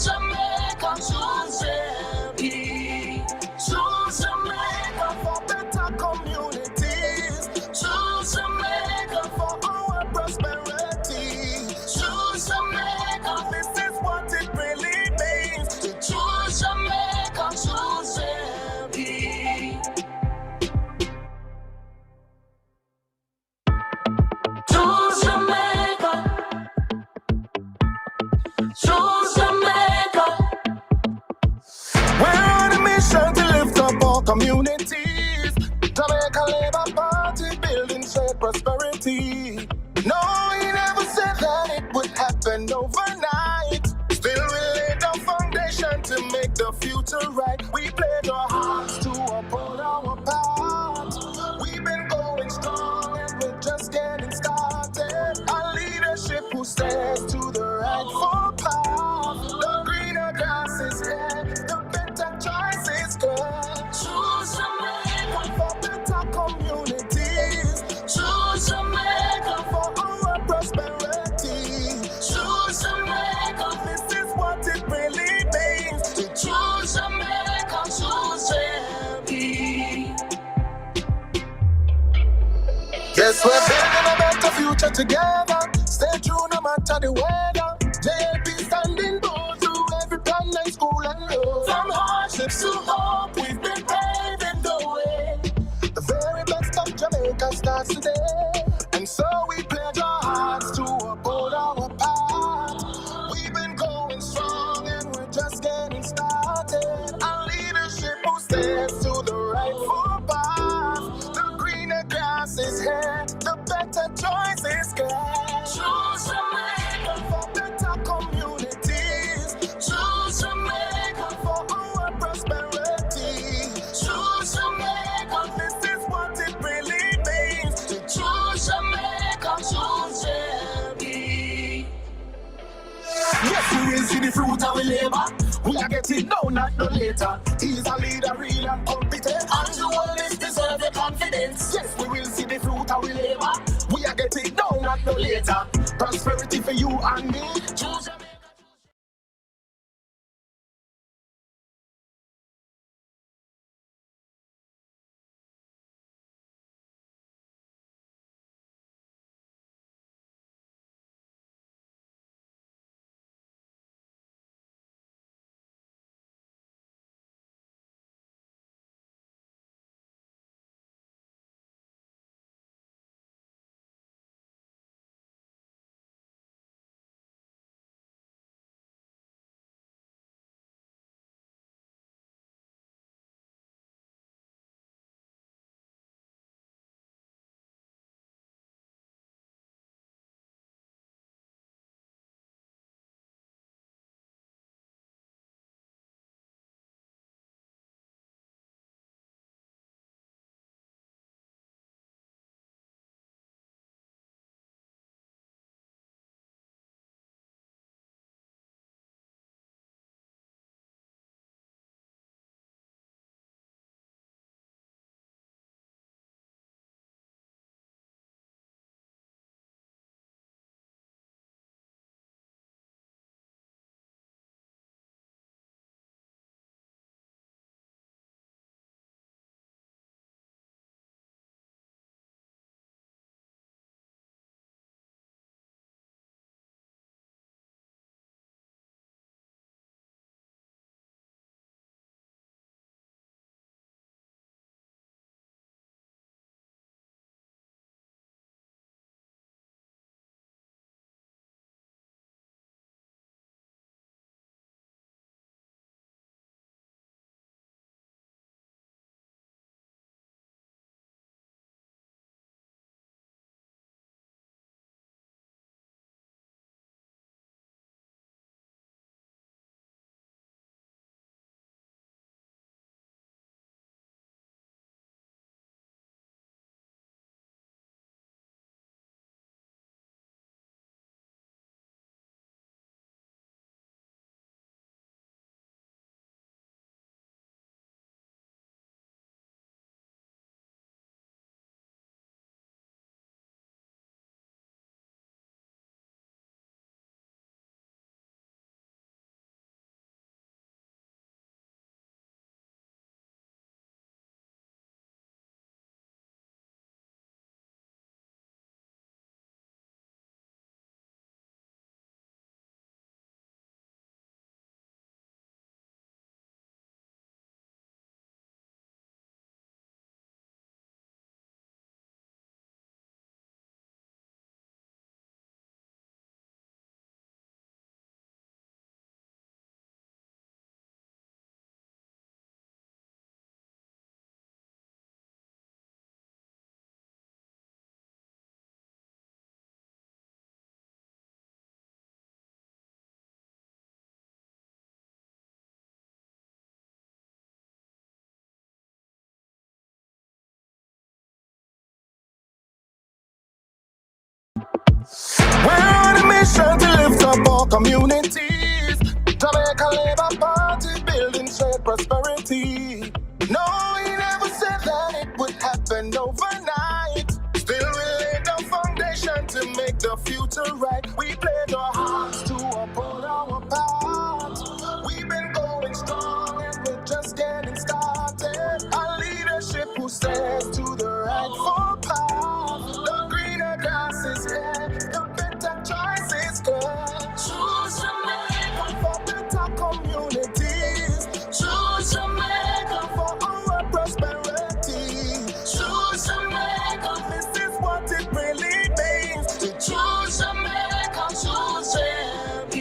Jamaica, choose JLP. Choose Jamaica for better communities. Choose Jamaica for our prosperity. Choose Jamaica, this is what it really means. To choose Jamaica, choose JLP. Choose Jamaica. Choose Jamaica. We're on a mission to lift up our communities. Jamaica Labour Party building shared prosperity. No, he never said that it would happen overnight. Still, we laid the foundation to make the future right. We pledge our hearts to uphold our path. We've been going strong and we're just getting started. Our leadership who stands to the rightful path. The greener grass is here, the better choice is good. Choose Jamaica for better communities. Choose Jamaica for our prosperity. Choose Jamaica, this is what it really means. To choose Jamaica, choose JLP. Yes, we're building a better future together. Stay true no matter the weather. JLP standing bold through every plan and school and road. From hardships to hope, we've been paving the way. The very best of Jamaica starts today. And so we pledge our hearts to uphold our path. We've been going strong and we're just getting started. Our leadership who stands to the rightful path. The greener grass is here, the better choice is good. Choose Jamaica for better communities. Choose Jamaica for our prosperity. Choose Jamaica, this is what it really means. To choose Jamaica, choose JLP. Yes, we will see the fruit of our labor. We are getting now, not no later. He's a leader, real and competent. And the world is deserve the confidence. Yes, we will see the fruit of our labor. We are getting now, not no later. Prosperity for you and me. Choose communities. Jamaica Labour Party building shared prosperity. No, he never said that it would happen overnight. Still, we laid the foundation to make the future right. We played our hearts to uphold our path. We've been going strong and we're just getting started. Our leadership who stands to the rightful path. The greener grass is here, the better choice is good. Choose Jamaica for better communities. Choose Jamaica for our prosperity. Choose Jamaica, this is what it really means. To choose Jamaica, choose JLP.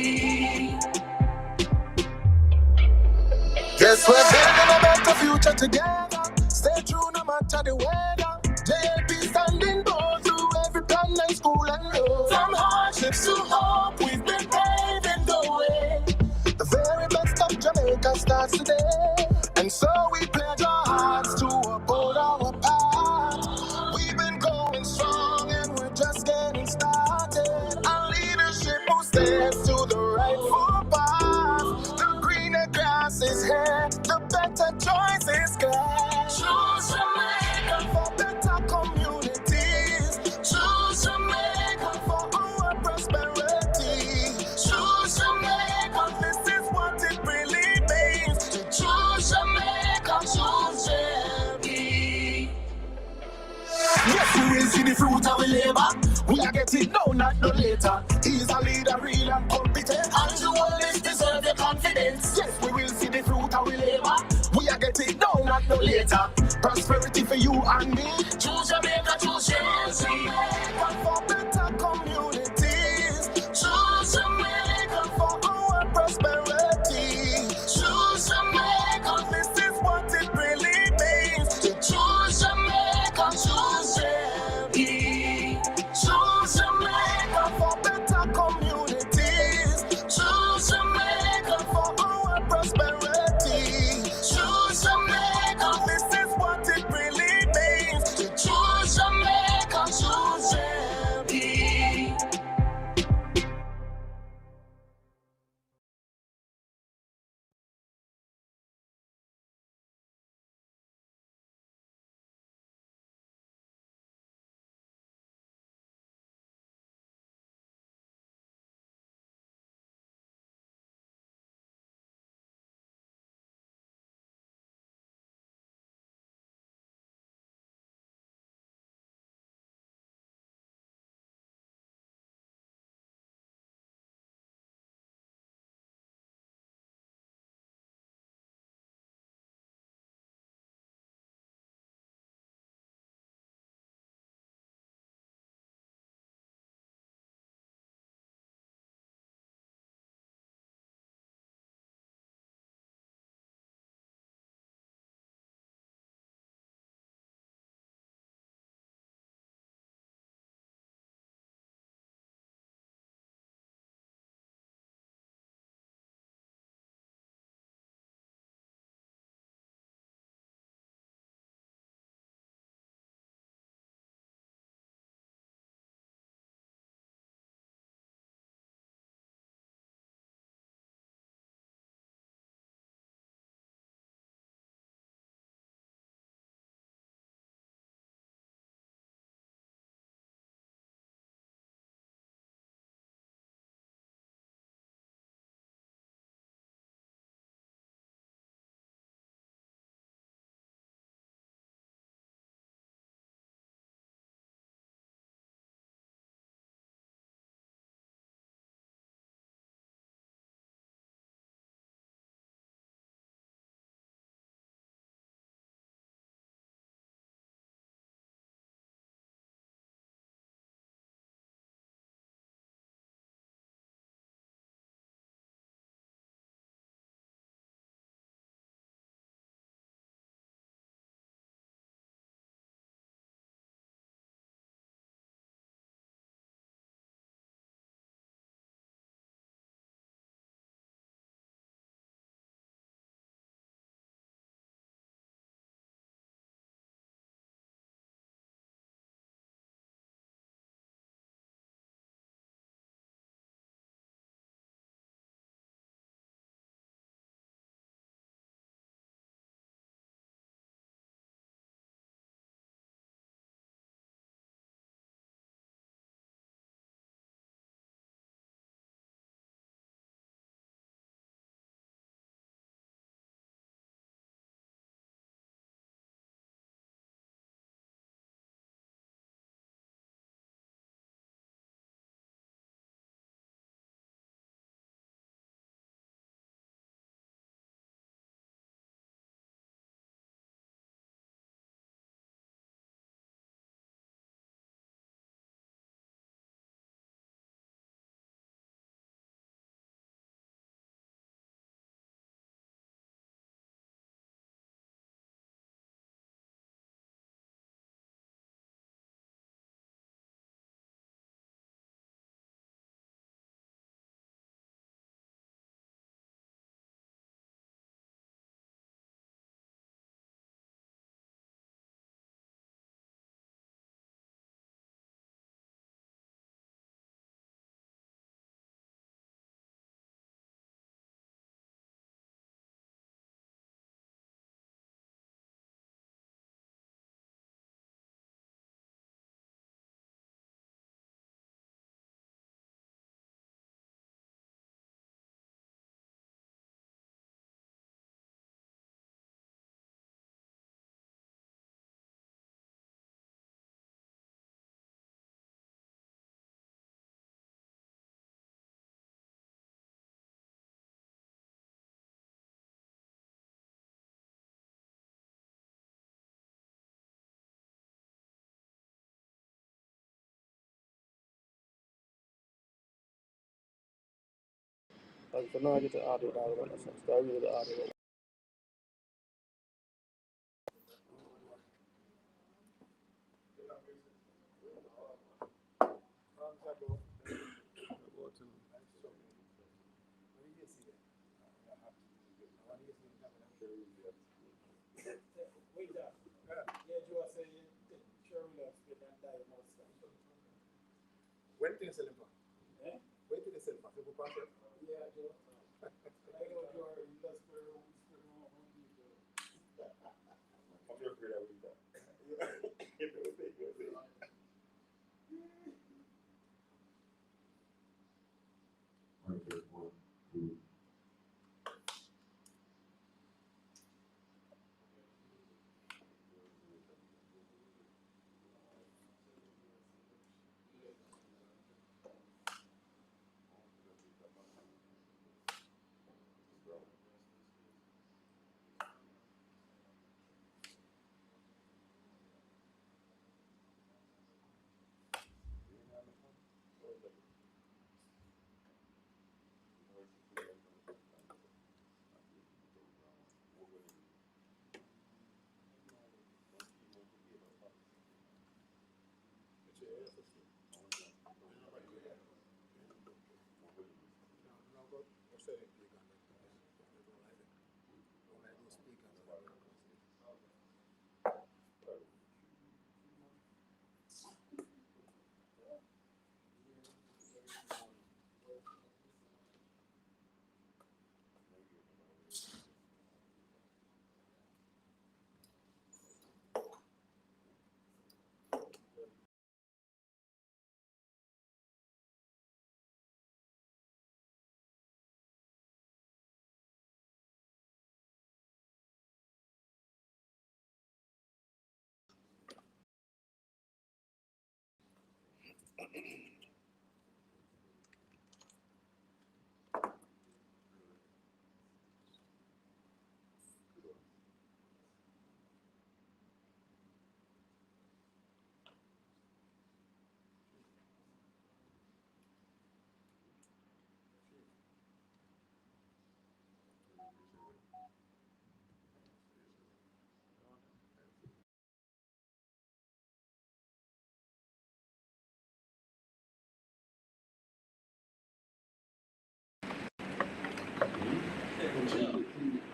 Yes, we're building a better future together. Stay true no matter the weather. JLP standing bold through every plan and school and road. From hardships to hope, we've been paving the way. The very best of Jamaica starts today. And so we pledge our hearts to uphold our path. We've been going strong and we're just getting started. Our leadership who stands to the rightful path. The greener grass is here, the better choice is good. Choose Jamaica for better communities. Choose Jamaica for our prosperity. Choose Jamaica, this is what it really means. To choose Jamaica, choose JLP. Yes, we will see the fruit of our labor. We are getting now, not no later. He's a leader, real and competent. And you always deserve your confidence. Yes, we will see the fruit of our labor. We are getting now, not no later. Prosperity for you and me. Choose Jamaica, choose Jamaica for better communities. Choose Jamaica for our prosperity. Choose Jamaica, this is what it really means. To choose Jamaica, choose JLP. Choose Jamaica for better communities. Choose Jamaica for our prosperity. Choose Jamaica, this is what it really means. To choose Jamaica, choose Jamaica. Like for now, I get the audio down. So I really the audio. When do you sell him? Wait till you sell him. You pass it. Yeah, Joe. I know you are industrial. I'm your afraid I will do that.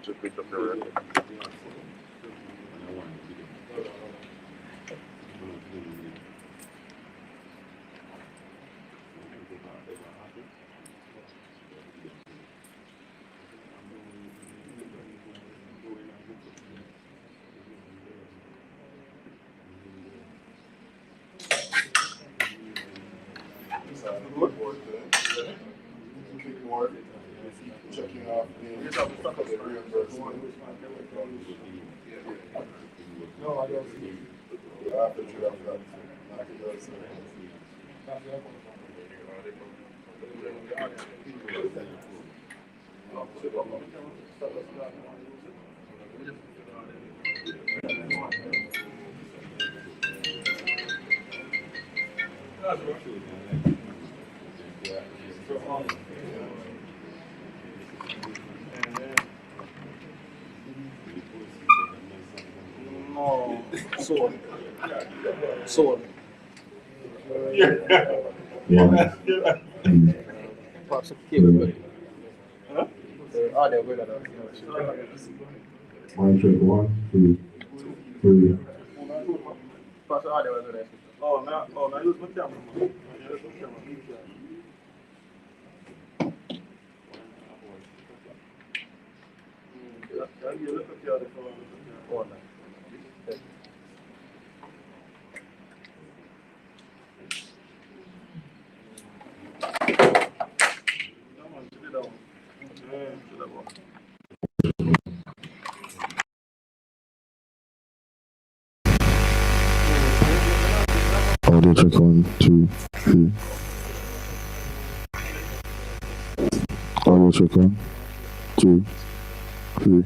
Just picked up the record. Checking off the reimbursement. No, I don't see it. After you have that, like it does. No, sword. Yeah. Pass the cable. Audio good enough. One, check, 1, 2, 3. Pass the audio good enough. Oh, now use my camera. Oh, Audio check, 1, 2, 3. Audio check, 1, 2, 3.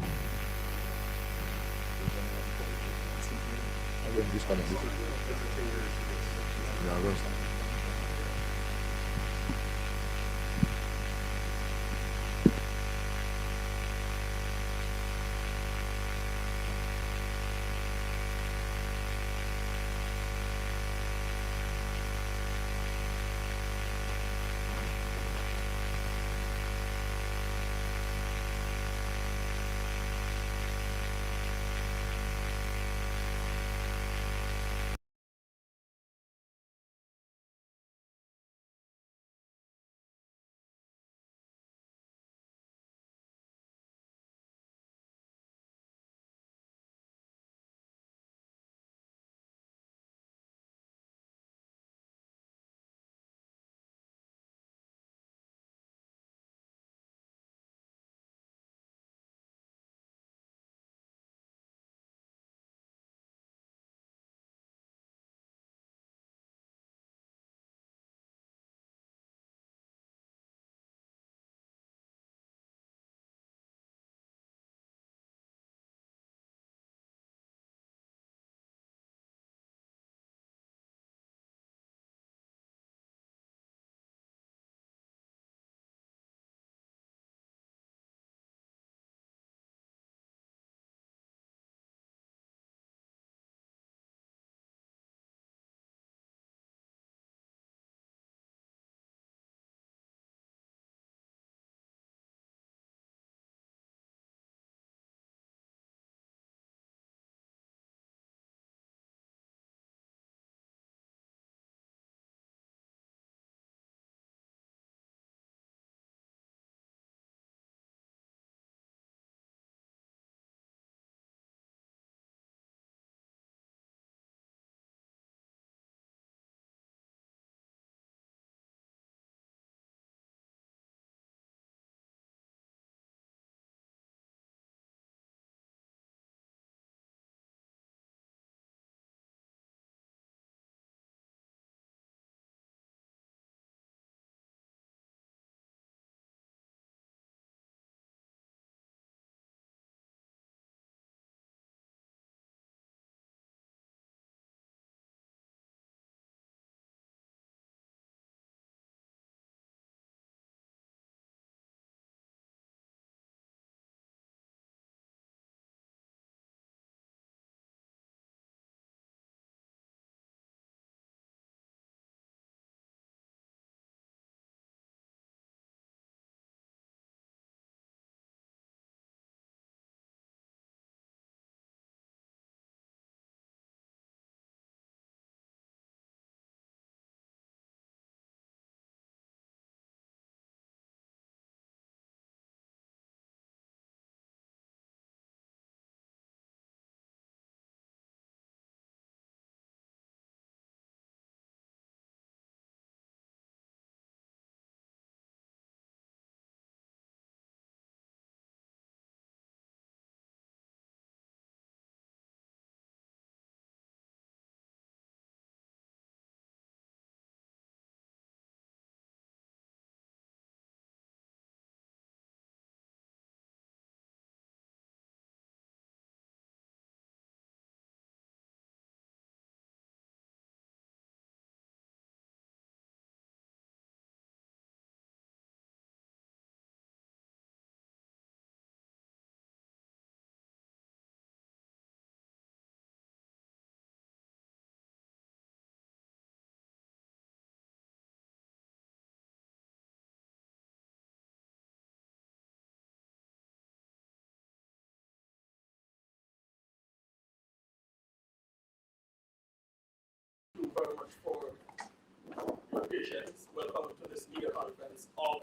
Congratulations. Welcome to this media conference of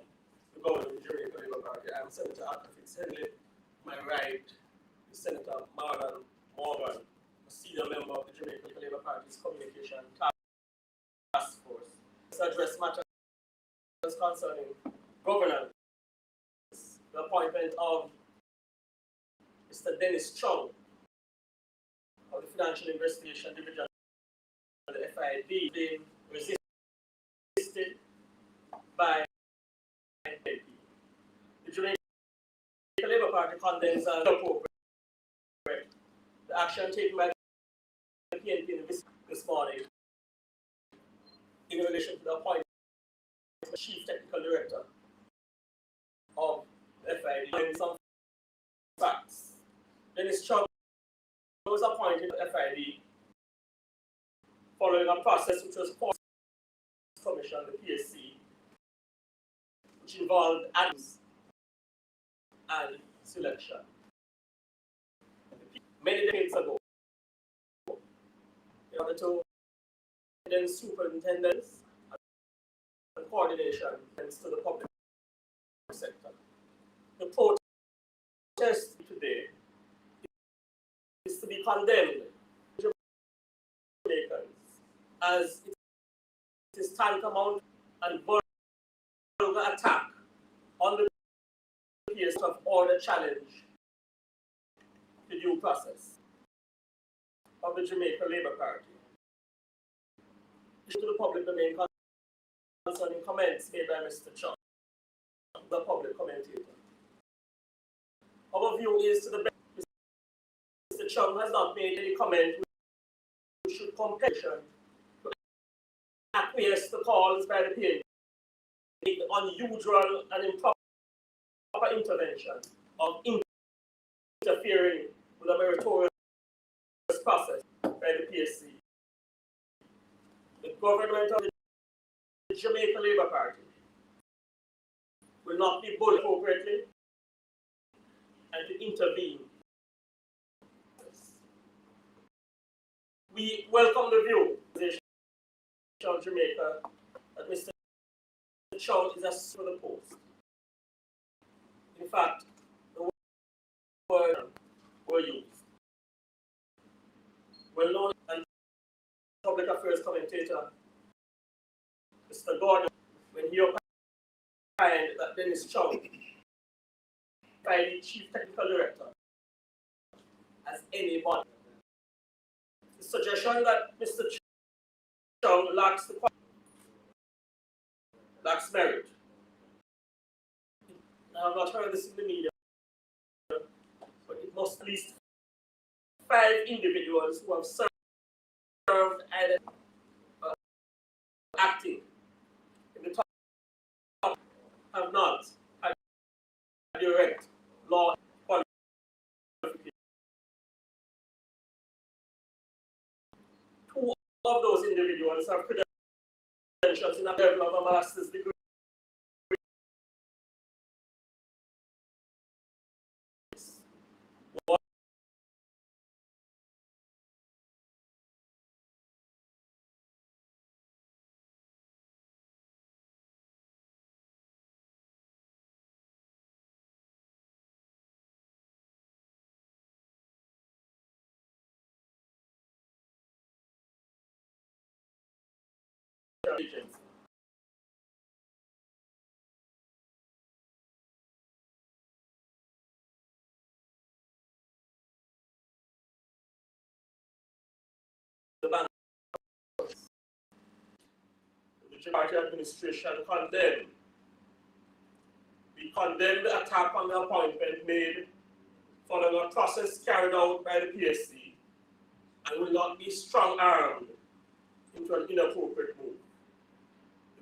the Governor of the Jamaica Labour Party. I'm Senator Arthur Fitzhenley. To my right is Senator Marlon Morgan, a senior member of the Jamaica Labour Party's Communication Task Force. This address matters concerning governance, the appointment of Mr. Dennis Chung of the Financial Investigation Division of the FID being resisted by JLP. The Jamaica Labour Party condemns as inappropriate the action taken by the PNP this morning in relation to the appointment of the Chief Technical Director of the FID. And some facts. Dennis Chung was appointed to the FID following a process which was called Commission, the PSC, which involved admins and selection. Many decades ago, in order to then superintendents and coordination to the public sector. The protest today is to be condemned as it is tantamount and vulgar attack on the PS of order challenge the due process of the Jamaica Labour Party. To the public domain concerning comments made by Mr. Chung, the public commentator. Our view is to the best. Mr. Chung has not made any comment which should compel to acquiesce the calls by the PNP, the unusual and improper intervention of interfering with a meritorious process by the PSC. The government of the Jamaica Labour Party will not be bullied appropriately and to intervene. We welcome the view of Jamaica that Mr. Chung is a for the post. In fact, the word were used. Well known and public affairs commentator, Mr. Gordon, when he opined that Dennis Chung, by the Chief Technical Director, as anybody. The suggestion that Mr. Chung lacks merit. I have not heard this in the media, but it must at least 5 individuals who have served either acting in the top have not had direct law qualification. 2 of those individuals have credentials in a level of a master's degree. Agents. The Party administration condemned. We condemn the attack on the appointment made following a process carried out by the PSC and will not be strong-armed into an inappropriate move.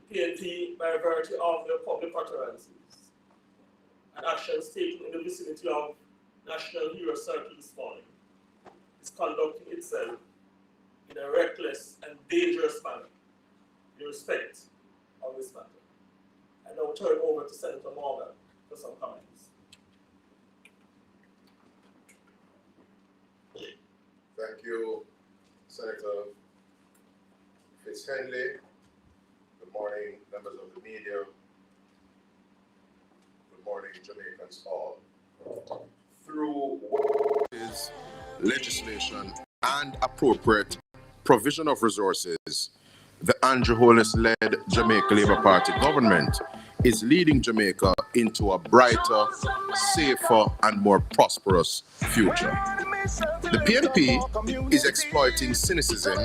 The PNP, by virtue of their public utterances and actions taken in the vicinity of National Hero Circle this morning, is conducting itself in a reckless and dangerous manner in respect of this matter. I now turn over to Senator Morgan for some comments. Thank you, Senator Fitzhenley. Good morning, members of the media. Good morning, Jamaicans all. Through is legislation and appropriate provision of resources, the Andrew Holness-led Jamaica Labour Party government is leading Jamaica into a brighter, safer, and more prosperous future. The PNP is exploiting cynicism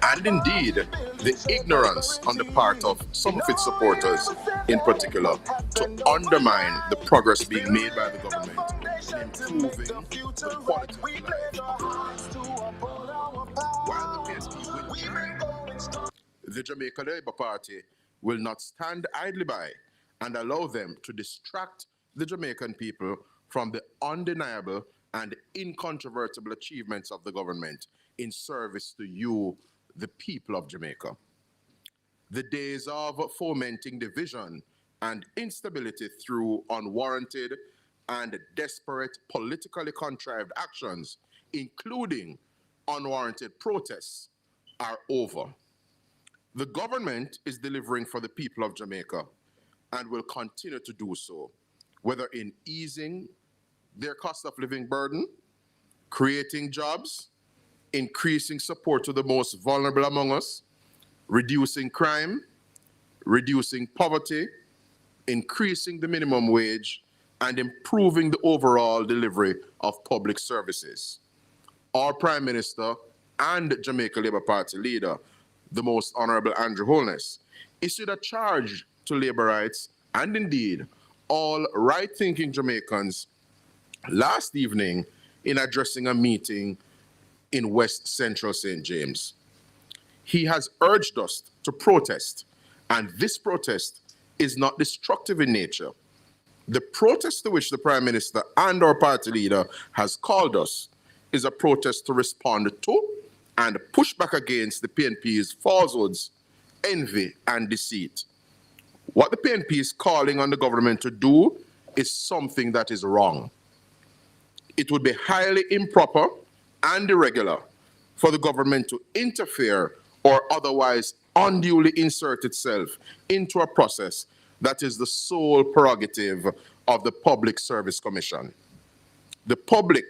and indeed the ignorance on the part of some of its supporters in particular to undermine the progress being made by the government in improving the quality of life. While the PNP will challenge, the Jamaica Labour Party will not stand idly by and allow them to distract the Jamaican people from the undeniable and incontrovertible achievements of the government in service to you, the people of Jamaica. The days of fomenting division and instability through unwarranted and desperate politically contrived actions, including unwarranted protests, are over. The government is delivering for the people of Jamaica and will continue to do so, whether in easing their cost of living burden, creating jobs, increasing support to the most vulnerable among us, reducing crime, reducing poverty, increasing the minimum wage, and improving the overall delivery of public services. Our Prime Minister and Jamaica Labour Party leader, the Most Honourable Andrew Holness, issued a charge to labour rights and indeed all right-thinking Jamaicans last evening in addressing a meeting in West Central St. James. He has urged us to protest, and this protest is not destructive in nature. The protest to which the Prime Minister and our party leader has called us is a protest to respond to and push back against the PNP's falsehoods, envy, and deceit. What the PNP is calling on the government to do is something that is wrong. It would be highly improper and irregular for the government to interfere or otherwise unduly insert itself into a process that is the sole prerogative of the Public Service Commission. The public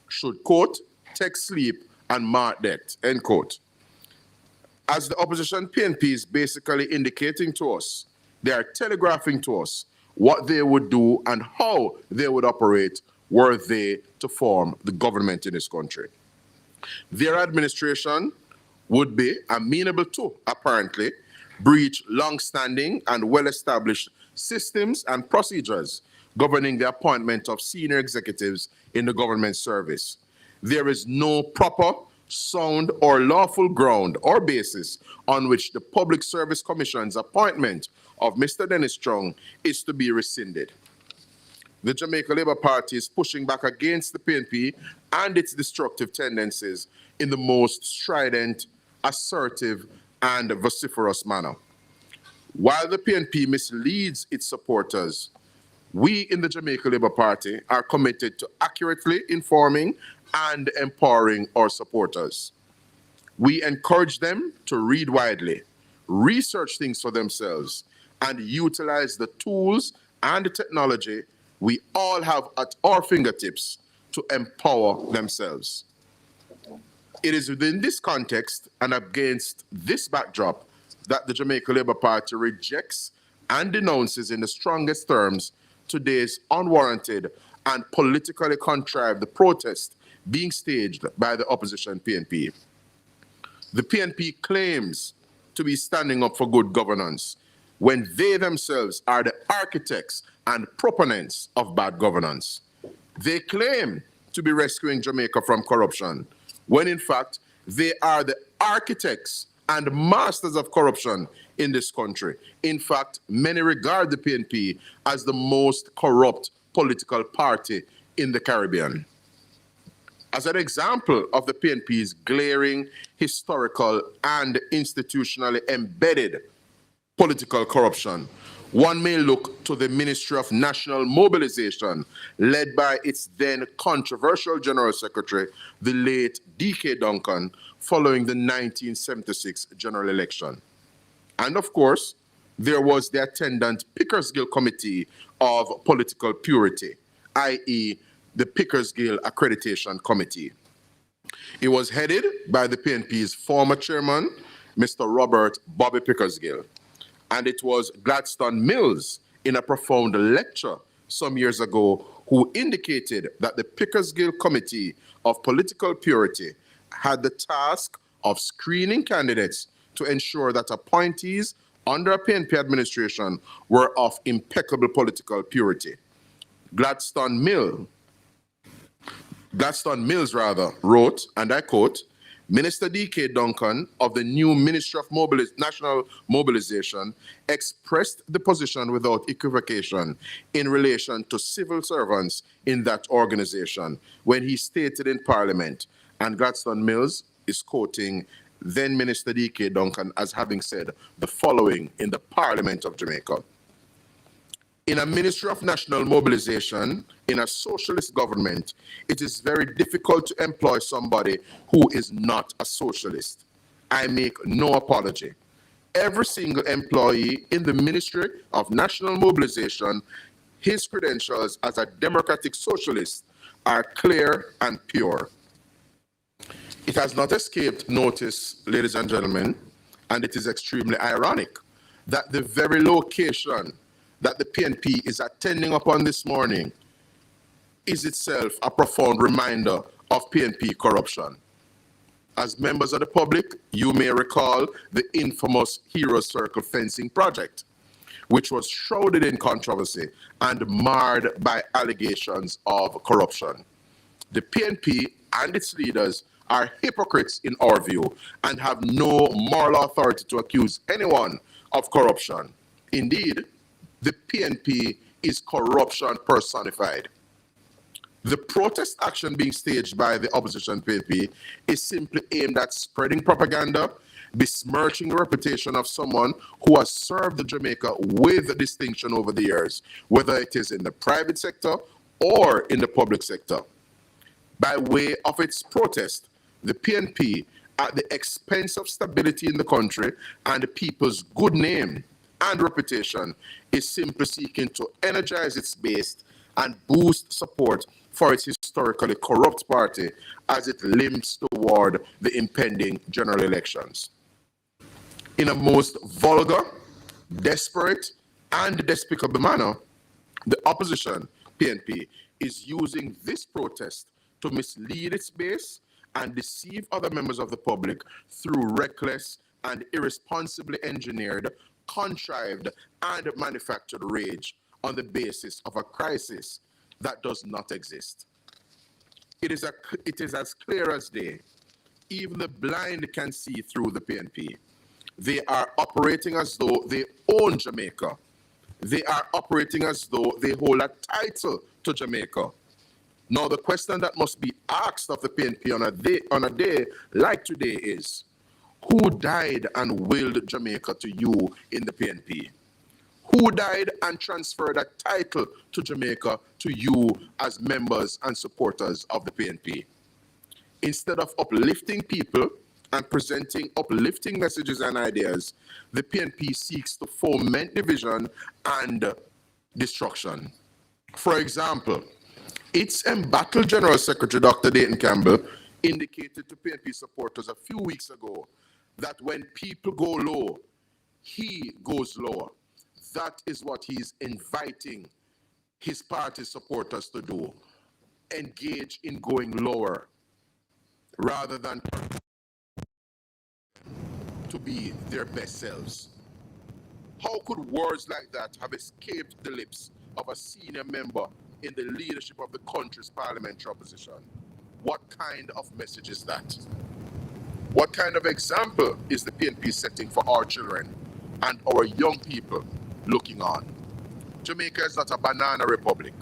should, quote, take sleep and mark that, end quote. As the opposition PNP is basically indicating to us, they are telegraphing to us what they would do and how they would operate were they to form the government in this country. Their administration would be amenable to, apparently, breach long-standing and well-established systems and procedures governing the appointment of senior executives in the government service. There is no proper, sound, or lawful ground or basis on which the Public Service Commission's appointment of Mr. Dennis Strong is to be rescinded. The Jamaica Labour Party is pushing back against the PNP and its destructive tendencies in the most strident, assertive, and vociferous manner. While the PNP misleads its supporters, we in the Jamaica Labour Party are committed to accurately informing and empowering our supporters. We encourage them to read widely, research things for themselves, and utilize the tools and the technology we all have at our fingertips to empower themselves. It is within this context and against this backdrop that the Jamaica Labour Party rejects and denounces in the strongest terms today's unwarranted and politically contrived protest being staged by the opposition PNP. The PNP claims to be standing up for good governance when they themselves are the architects and proponents of bad governance. They claim to be rescuing Jamaica from corruption, when in fact, they are the architects and masters of corruption in this country. In fact, many regard the PNP as the most corrupt political party in the Caribbean. As an example of the PNP's glaring, historical, and institutionally embedded political corruption, one may look to the Ministry of National Mobilization, led by its then controversial General Secretary, the late D.K. Duncan, following the 1976 general election. And of course, there was the attendant Pickersgill Committee of Political Purity, i.e., the Pickersgill Accreditation Committee. It was headed by the PNP's former chairman, Mr. Robert Bobby Pickersgill, and it was Gladstone Mills, in a profound lecture some years ago, who indicated that the Pickersgill Committee of Political Purity had the task of screening candidates to ensure that appointees under a PNP administration were of impeccable political purity. Gladstone Mills wrote, and I quote, Minister D.K. Duncan of the new Ministry of National Mobilization expressed the position without equivocation in relation to civil servants in that organization when he stated in Parliament, and Gladstone Mills is quoting then Minister D.K. Duncan as having said the following in the Parliament of Jamaica. In a Ministry of National Mobilization, in a socialist government, it is very difficult to employ somebody who is not a socialist. I make no apology. Every single employee in the Ministry of National Mobilization, his credentials as a democratic socialist are clear and pure. It has not escaped notice, ladies and gentlemen, and it is extremely ironic that the very location that the PNP is attending upon this morning is itself a profound reminder of PNP corruption. As members of the public, you may recall the infamous Hero Circle fencing project, which was shrouded in controversy and marred by allegations of corruption. The PNP and its leaders are hypocrites in our view and have no moral authority to accuse anyone of corruption. Indeed, the PNP is corruption personified. The protest action being staged by the opposition PNP is simply aimed at spreading propaganda, besmirching the reputation of someone who has served Jamaica with distinction over the years, whether it is in the private sector or in the public sector. By way of its protest, the PNP, at the expense of stability in the country and the people's good name and reputation, is simply seeking to energize its base and boost support for its historically corrupt party as it limps toward the impending general elections. In a most vulgar, desperate, and despicable manner, the opposition, PNP, is using this protest to mislead its base and deceive other members of the public through reckless and irresponsibly engineered, contrived, and manufactured rage on the basis of a crisis that does not exist. It is as clear as day. Even the blind can see through the PNP. They are operating as though they own Jamaica. They are operating as though they hold a title to Jamaica. Now, the question that must be asked of the PNP on a day like today is, who died and willed Jamaica to you in the PNP? Who died and transferred a title to Jamaica to you as members and supporters of the PNP? Instead of uplifting people and presenting uplifting messages and ideas, the PNP seeks to foment division and destruction. For example, its embattled General Secretary, Dr. Dayton Campbell, indicated to PNP supporters a few weeks ago that when people go low, he goes lower. That is what he's inviting his party supporters to do. Engage in going lower rather than to be their best selves. How could words like that have escaped the lips of a senior member in the leadership of the country's parliamentary opposition? What kind of message is that? What kind of example is the PNP setting for our children and our young people looking on? Jamaica is not a banana republic.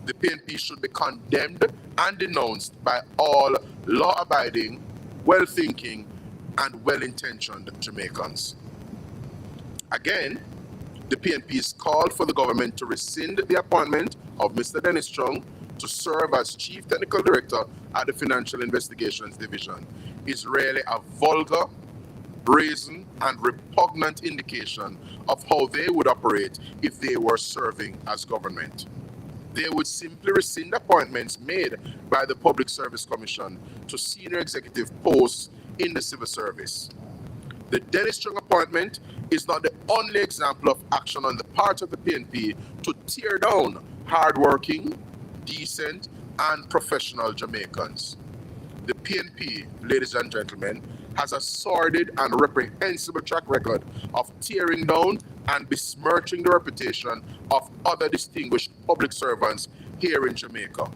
The PNP should be condemned and denounced by all law-abiding, well-thinking, and well-intentioned Jamaicans. Again, the PNP has called for the government to rescind the appointment of Mr. Dennis Chung to serve as Chief Technical Director at the Financial Investigations Division. Is really a vulgar, brazen and repugnant indication of how they would operate if they were serving as government. They would simply rescind appointments made by the Public Service Commission to senior executive posts in the civil service. The Dennis Strong appointment is not the only example of action on the part of the PNP to tear down hardworking, decent, and professional Jamaicans. The PNP, ladies and gentlemen, has a sordid and reprehensible track record of tearing down and besmirching the reputation of other distinguished public servants here in Jamaica.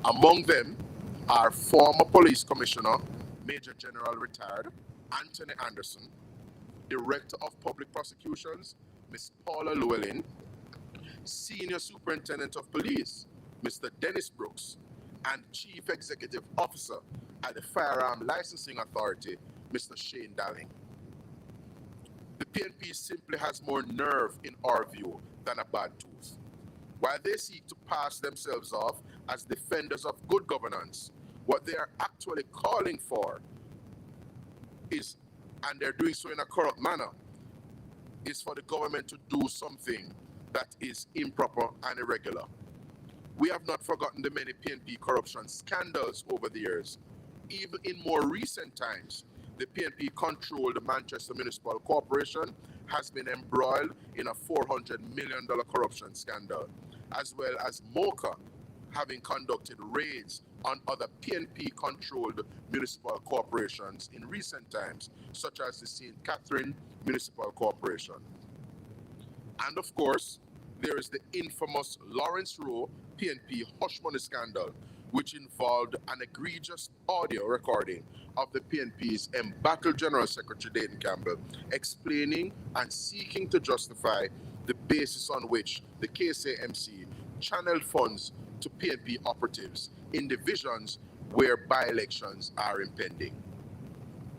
Among them are former Police Commissioner, Major General retired Anthony Anderson, Director of Public Prosecutions, Ms. Paula Llewellyn, Senior Superintendent of Police, Mr. Dennis Brooks, and Chief Executive Officer at the Firearm Licensing Authority, Mr. Shane Dalling. The PNP simply has more nerve, in our view, than a bad tooth. While they seek to pass themselves off as defenders of good governance, what they are actually calling for is, and they're doing so in a corrupt manner, is for the government to do something that is improper and irregular. We have not forgotten the many PNP corruption scandals over the years. Even in more recent times, the PNP-controlled Manchester Municipal Corporation has been embroiled in a $400 million corruption scandal, as well as MOCA having conducted raids on other PNP-controlled municipal corporations in recent times, such as the St. Catherine Municipal Corporation. And of course, there is the infamous Lawrence Rowe PNP hush money scandal, which involved an egregious audio recording of the PNP's embattled General Secretary Dayton Campbell explaining and seeking to justify the basis on which the KSAMC channeled funds to PNP operatives in divisions where by-elections are impending.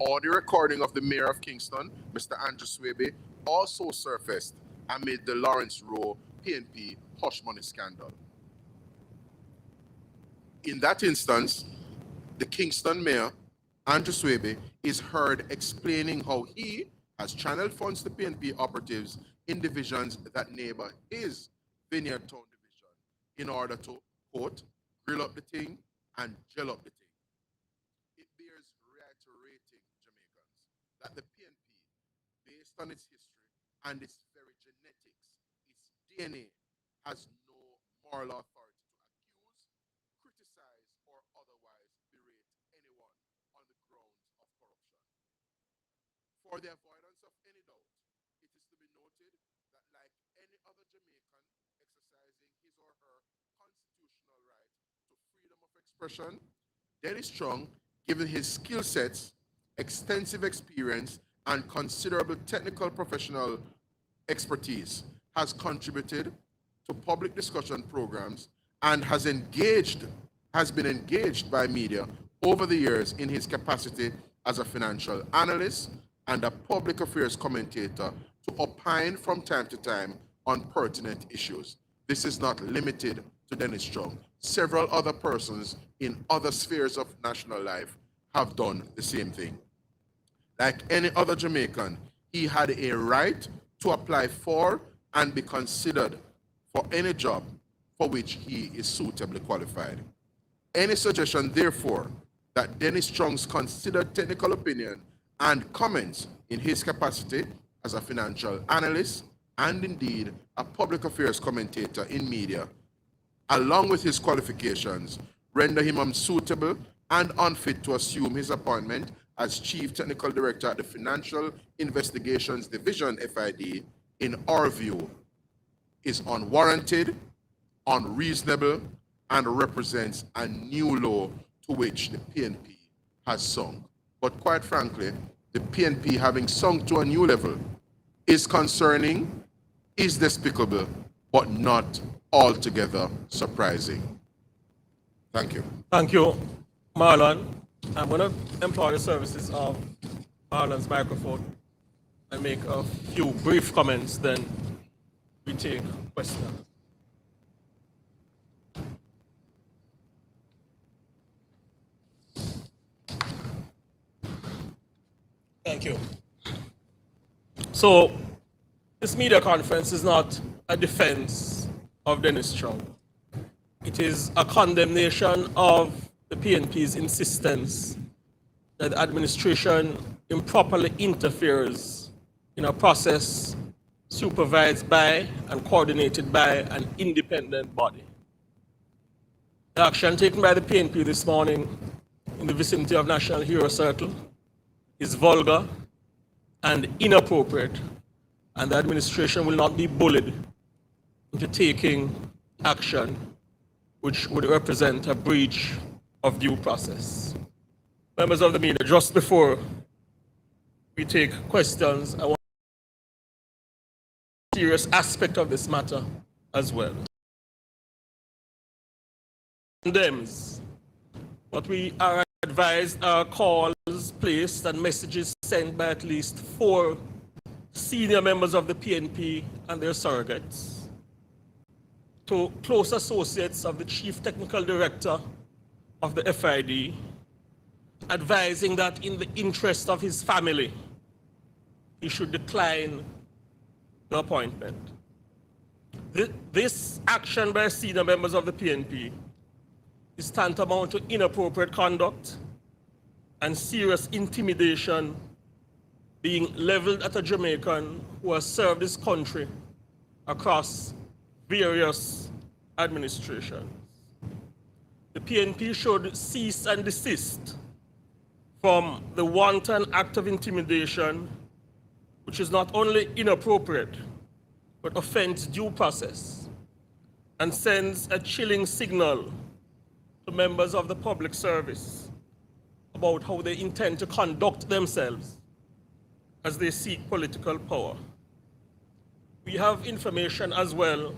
Audio recording of the Mayor of Kingston, Mr. Andrew Swaby, also surfaced amid the Lawrence Rowe PNP hush money scandal. In that instance, the Kingston Mayor, Andrew Swaby, is heard explaining how he has channeled funds to PNP operatives in divisions that neighbor his Vineyard Town division in order to, quote, grill up the thing and gel up the thing. It bears reiterating, Jamaicans, that the PNP, based on its history and its very genetics, its DNA, has no moral authority to accuse, criticize, or otherwise berate anyone on the grounds of corruption. For the avoidance of any doubt, it is to be noted that like any other Jamaican exercising his or her constitutional right to freedom of expression, Dennis Strong, given his skill sets, extensive experience, and considerable technical professional expertise, has contributed to public discussion programs and has been engaged by media over the years in his capacity as a financial analyst and a public affairs commentator to opine from time to time on pertinent issues. This is not limited to Dennis Strong. Several other persons in other spheres of national life have done the same thing. Like any other Jamaican, he had a right to apply for and be considered for any job for which he is suitably qualified. Any suggestion, therefore, that Dennis Strong's considered technical opinion and comments in his capacity as a financial analyst and indeed a public affairs commentator in media, along with his qualifications, render him unsuitable and unfit to assume his appointment as Chief Technical Director at the Financial Investigations Division, FID, in our view, is unwarranted, unreasonable, and represents a new low to which the PNP has sunk. But quite frankly, the PNP having sunk to a new level is concerning, is despicable, but not altogether surprising. Thank you. Thank you, Marlon. I'm going to employ the services of Marlon's microphone and make a few brief comments, then we take questions. Thank you. So this media conference is not a defense of Dennis Strong. It is a condemnation of the PNP's insistence that the administration improperly interferes in a process supervised by and coordinated by an independent body. The action taken by the PNP this morning in the vicinity of National Hero Circle is vulgar and inappropriate, and the administration will not be bullied into taking action which would represent a breach of due process. Members of the media, just before we take questions, I want a serious aspect of this matter as well. Condemns what we are advised are calls placed and messages sent by at least 4 senior members of the PNP and their surrogates to close associates of the Chief Technical Director of the FID, advising that in the interest of his family, he should decline the appointment. This action by senior members of the PNP is tantamount to inappropriate conduct and serious intimidation being leveled at a Jamaican who has served his country across various administrations. The PNP should cease and desist from the wanton act of intimidation, which is not only inappropriate, but offends due process and sends a chilling signal to members of the public service about how they intend to conduct themselves as they seek political power. We have information as well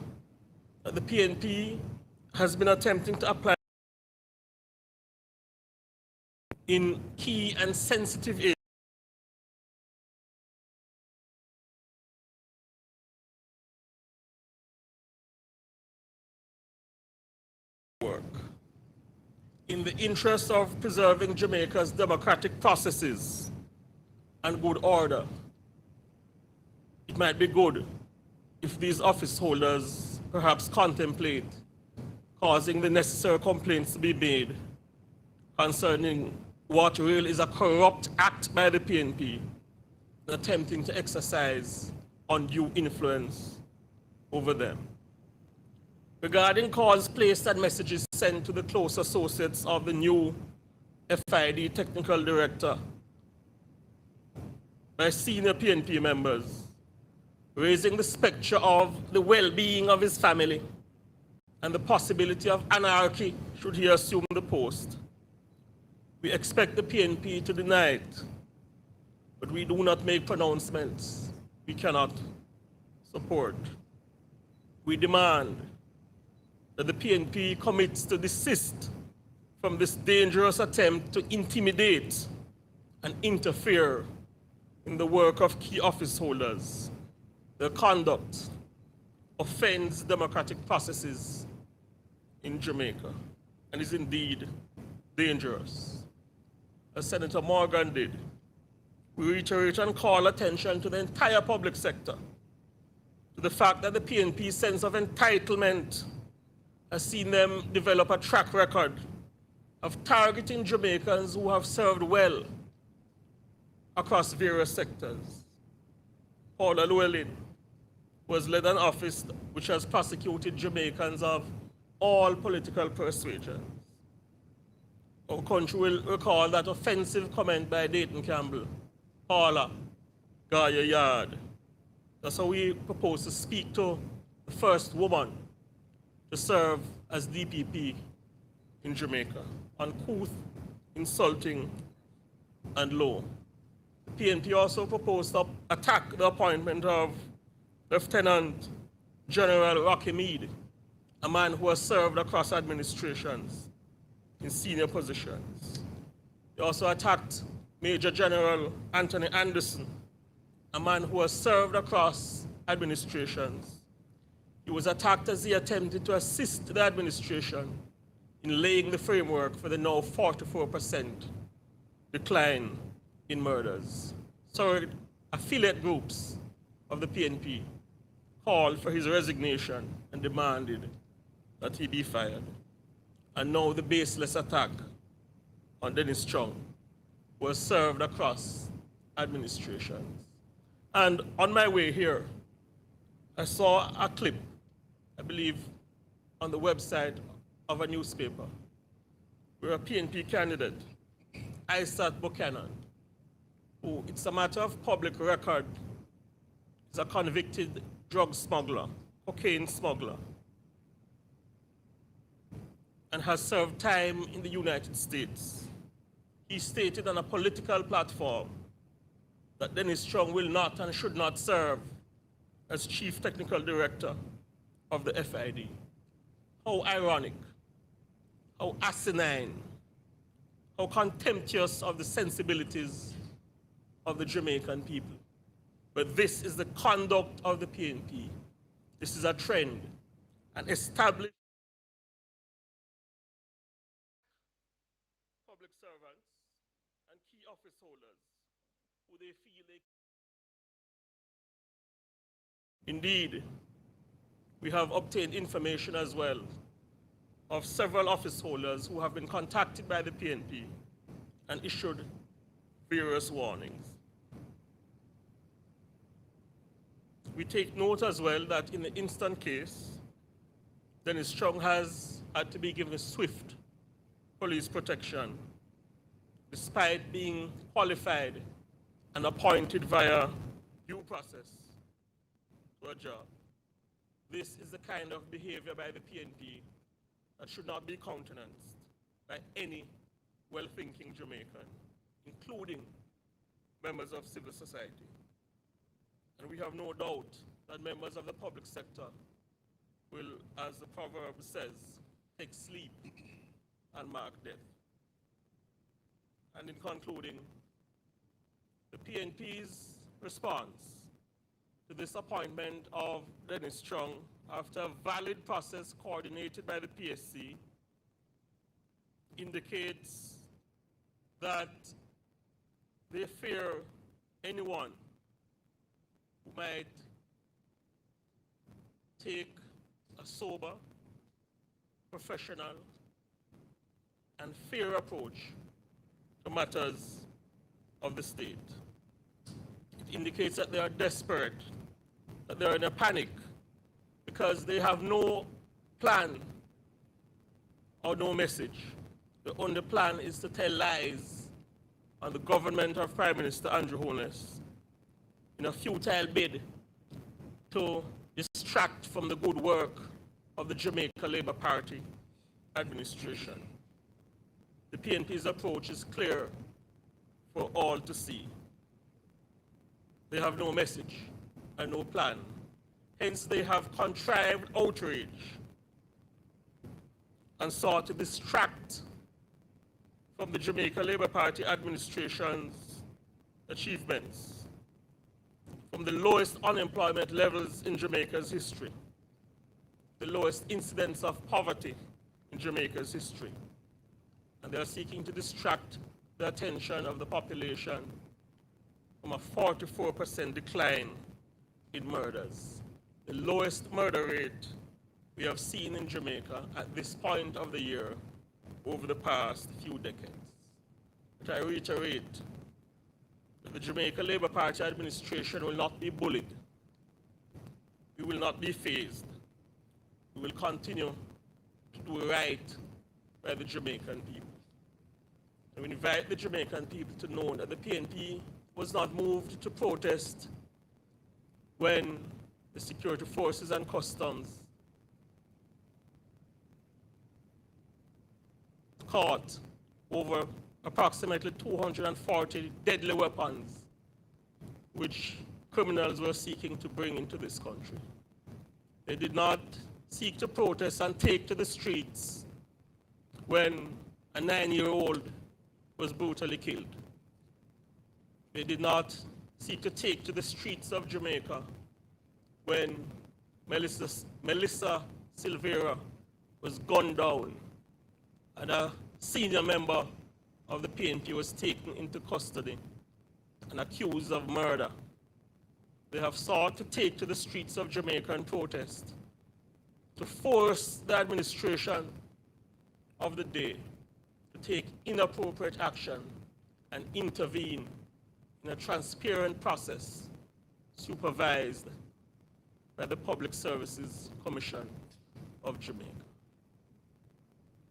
that the PNP has been attempting to apply in key and sensitive areas work. In the interest of preserving Jamaica's democratic processes and good order, it might be good if these office holders perhaps contemplate causing the necessary complaints to be made concerning what really is a corrupt act by the PNP attempting to exercise undue influence over them. Regarding calls placed and messages sent to the close associates of the new FID technical director by senior PNP members, raising the spectre of the well-being of his family and the possibility of anarchy should he assume the post. We expect the PNP to deny it, but we do not make pronouncements we cannot support. We demand that the PNP commits to desist from this dangerous attempt to intimidate and interfere in the work of key office holders. Their conduct offends democratic processes in Jamaica and is indeed dangerous. As Senator Morgan did, we reiterate and call attention to the entire public sector to the fact that the PNP's sense of entitlement has seen them develop a track record of targeting Jamaicans who have served well across various sectors. Paula Llewellyn was led an office which has prosecuted Jamaicans of all political persuasions. Our country will recall that offensive comment by Dayton Campbell, Paula, Gaia Yard. That's how we propose to speak to the first woman to serve as DPP in Jamaica. Uncouth, insulting, and low. The PNP also proposed to attack the appointment of Lieutenant General Rocky Meade, a man who has served across administrations in senior positions. They also attacked Major General Anthony Anderson, a man who has served across administrations. He was attacked as he attempted to assist the administration in laying the framework for the now 44% decline in murders. So affiliate groups of the PNP called for his resignation and demanded that he be fired. And now the baseless attack on Dennis Chung was served across administrations. And on my way here, I saw a clip, I believe, on the website of a newspaper, where a PNP candidate, Isaac Buchanan, who, it's a matter of public record, is a convicted drug smuggler, cocaine smuggler, and has served time in the United States. He stated on a political platform that Dennis Chung will not and should not serve as Chief Technical Director of the FID. How ironic, how asinine, how contemptuous of the sensibilities of the Jamaican people. But this is the conduct of the PNP. This is a trend, an established public servants and key office holders who they feel they... Indeed, we have obtained information as well of several office holders who have been contacted by the PNP and issued various warnings. We take note as well that in the instant case, Dennis Chung has had to be given swift police protection despite being qualified and appointed via due process to a job. This is the kind of behavior by the PNP that should not be countenanced by any well-thinking Jamaican, including members of civil society. And we have no doubt that members of the public sector will, as the proverb says, take sleep and mark death. And in concluding, the PNP's response to this appointment of Dennis Chung after a valid process coordinated by the PSC indicates that they fear anyone who might take a sober, professional, and fair approach to matters of the state. It indicates that they are desperate, that they are in a panic, because they have no plan or no message. The only plan is to tell lies on the government of Prime Minister Andrew Holness in a futile bid to distract from the good work of the Jamaica Labour Party administration. The PNP's approach is clear for all to see. They have no message and no plan. Hence, they have contrived outrage and sought to distract from the Jamaica Labour Party administration's achievements, from the lowest unemployment levels in Jamaica's history, the lowest incidence of poverty in Jamaica's history. And they are seeking to distract the attention of the population from a 44% decline in murders, the lowest murder rate we have seen in Jamaica at this point of the year over the past few decades. But I reiterate that the Jamaica Labour Party administration will not be bullied. We will not be fazed. We will continue to do right by the Jamaican people. And we invite the Jamaican people to know that the PNP was not moved to protest when the security forces and customs caught over approximately 240 deadly weapons which criminals were seeking to bring into this country. They did not seek to protest and take to the streets when a 9-year-old was brutally killed. They did not seek to take to the streets of Jamaica when Melissa Silvera was gunned down and a senior member of the PNP was taken into custody and accused of murder. they have sought to take to the streets of Jamaica and protest, to force the administration of the day to take inappropriate action and intervene in a transparent process supervised by the Public Services Commission of Jamaica.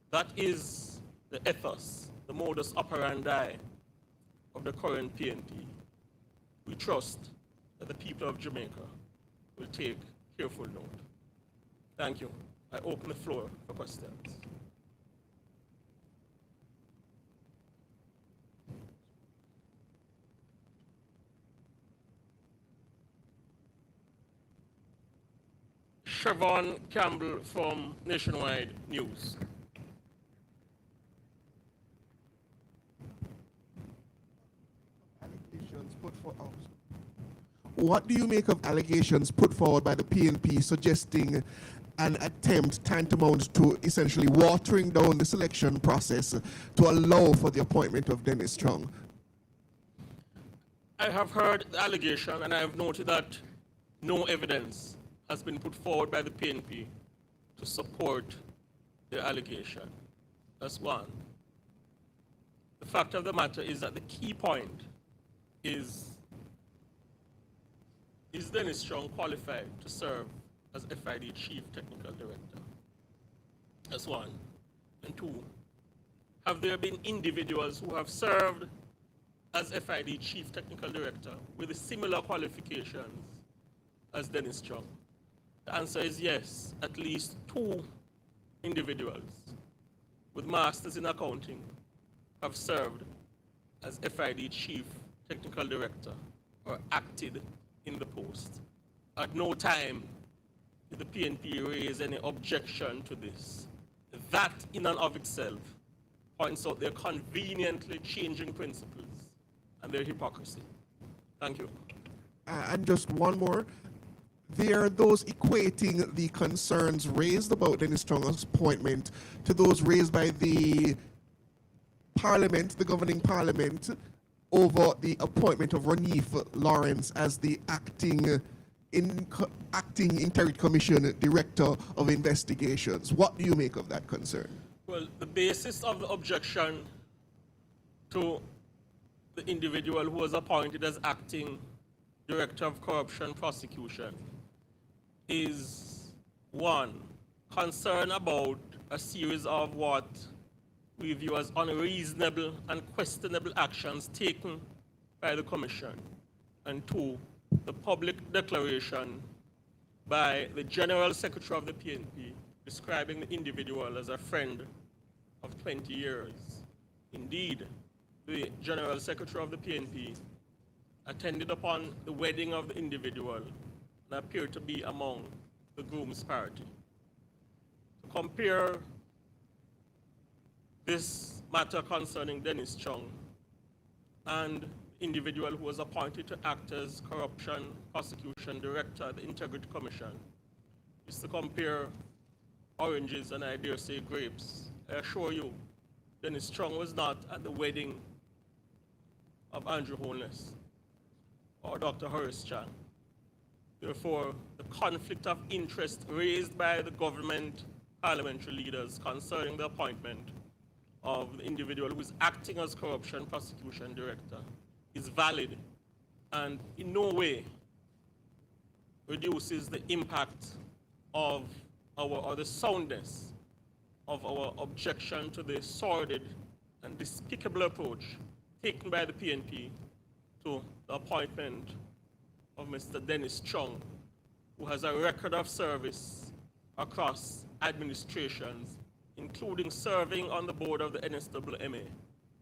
That is the ethos, the modus operandi of the current PNP. We trust that the people of Jamaica will take careful note. Thank you. I open the floor for questions. Siobhan Campbell from Nationwide News. What do you make of allegations put forward by the PNP suggesting an attempt tantamount to essentially watering down the selection process to allow for the appointment of Dennis Strong? I have heard the allegation, and I have noted that no evidence has been put forward by the PNP to support the allegation. That's one. The fact of the matter is that the key point is Dennis Strong qualified to serve as FID Chief Technical Director? That's one. And two, have there been individuals who have served as FID Chief Technical Director with similar qualifications as Dennis Strong? The answer is yes. At least two individuals with masters in accounting have served as FID Chief Technical Director or acted in the post. At no time did the PNP raise any objection to this. That in and of itself points out their conveniently changing principles and their hypocrisy. Thank you. And just one more. There are those equating the concerns raised about Dennis Strong's appointment to those raised by the Parliament, the governing Parliament, over the appointment of Ranif Lawrence as the acting Introductory Commission Director of Investigations. What do you make of that concern? Well, the basis of the objection to the individual who was appointed as acting Director of Corruption Prosecution is one, concern about a series of what we view as unreasonable and questionable actions taken by the Commission, and two, the public declaration by the General Secretary of the PNP describing the individual as a friend of 20 years. Indeed, the General Secretary of the PNP attended upon the wedding of the individual and appeared to be among the groom's party. To compare this matter concerning Dennis Strong and the individual who was appointed to act as Corruption Prosecution Director at the Integrity Commission is to compare oranges and I dare say grapes. I assure you, Dennis Strong was not at the wedding of Andrew Holness or Dr. Horace Chan. Therefore, the conflict of interest raised by the government parliamentary leaders concerning the appointment of the individual who is acting as Corruption Prosecution Director is valid and in no way reduces the impact of or the soundness of our objection to the sordid and despicable approach taken by the PNP to the appointment of Mr. Dennis Strong, who has a record of service across administrations, including serving on the board of the NSWMA,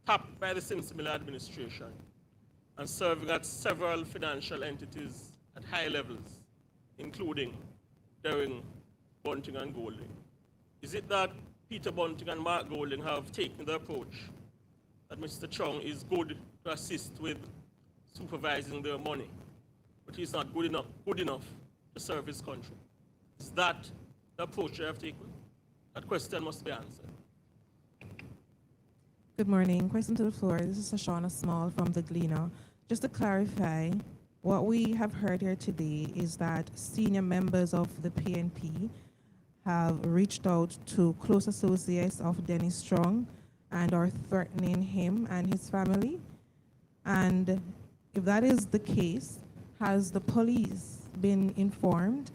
tapped by the Simsimila administration, and serving at several financial entities at high levels, including Daring, Bunting, and Golding. Is it that Peter Bunting and Mark Golding have taken the approach that Mr. Strong is good to assist with supervising their money, but he's not good enough to serve his country? Is that the approach they have taken? That question must be answered. Good morning. Question to the floor. This is Shoshana Small from the Gleaner. Just to clarify, What we have heard here today is that senior members of the PNP have reached out to close associates of Dennis Strong and are threatening him and his family. And if that is the case, has the police been informed,